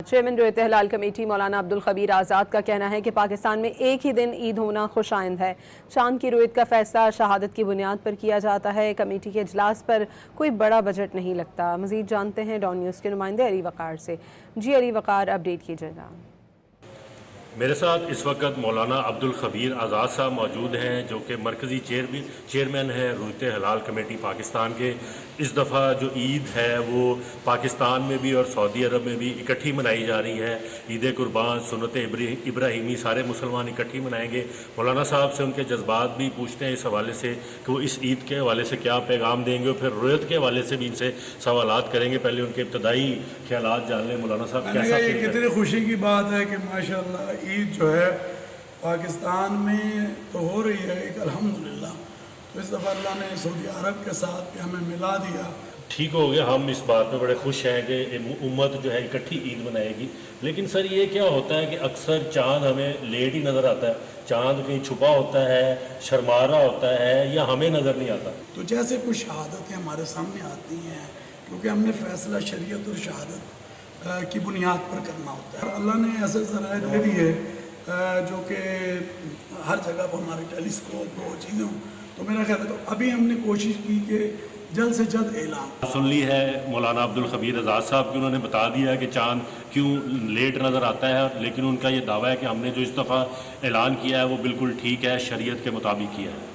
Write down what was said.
Chairman رویت ہلال committee مولانا عبدالخبیر آزاد کا کہنا ہے کہ پاکستان میں ایک ہی دن عید ہونا خوش آئند ہے۔ چاند کی رویت کا فیصلہ شہادت کی بنیاد پر کیا جاتا ہے۔ کمیٹی کے اجلاس پر کوئی بڑا بجٹ نہیں لگتا۔ مزید جانتے ہیں ڈان نیوز کے نمائندے علی وقار سے۔ جی علی وقار، اپڈیٹ کیجیے گا۔ میرے ساتھ اس وقت مولانا عبدالخبیر آزاد صاحب موجود ہیں، جو کہ مرکزی چیئرمین ہیں رویت ہلال کمیٹی پاکستان کے۔ اس دفعہ جو عید ہے وہ پاکستان میں بھی اور سعودی عرب میں بھی اکٹھی منائی جا رہی ہے۔ عید قربان، سنت ابراہیمی سارے مسلمان اکٹھی منائیں گے۔ مولانا صاحب سے ان کے جذبات بھی پوچھتے ہیں اس حوالے سے کہ وہ اس عید کے حوالے سے کیا پیغام دیں گے، اور پھر رویت کے حوالے سے بھی ان سے سوالات کریں گے۔ پہلے ان کے ابتدائی خیالات جان لیں۔ مولانا صاحب کیسا؟ یہ کتنی خوشی کی بات ہے کہ ماشاءاللہ عید جو ہے پاکستان میں تو ہو رہی ہے ایک الحمدللہ، تو اس دفعہ اللہ نے سعودی عرب کے ساتھ بھی ہمیں ملا دیا۔ ٹھیک ہو گیا، ہم اس بات میں بڑے خوش ہیں کہ امت جو ہے اکٹھی عید منائے گی۔ لیکن سر یہ کیا ہوتا ہے کہ اکثر چاند ہمیں لیٹ ہی نظر آتا ہے، چاند کہیں چھپا ہوتا ہے، شرما رہا ہوتا ہے، یا ہمیں نظر نہیں آتا؟ تو جیسے کچھ شہادتیں ہمارے سامنے آتی ہیں، کیونکہ ہم نے فیصلہ شریعت اور شہادت کی بنیاد پر کرنا ہوتا ہے۔ اللہ نے ایسے ذرائع دے دیے جو کہ ہر جگہ پر ہمارے ٹیلیسکوپ ہو، چیزیں ہوں، تو میرا خیال ہے تو ابھی ہم نے کوشش کی کہ جلد سے جلد اعلان سن لی ہے مولانا عبدالخبیر آزاد صاحب کی، انہوں نے بتا دیا کہ چاند کیوں لیٹ نظر آتا ہے، لیکن ان کا یہ دعویٰ ہے کہ ہم نے جو اس دفعہ اعلان کیا ہے وہ بالکل ٹھیک ہے، شریعت کے مطابق کیا ہے۔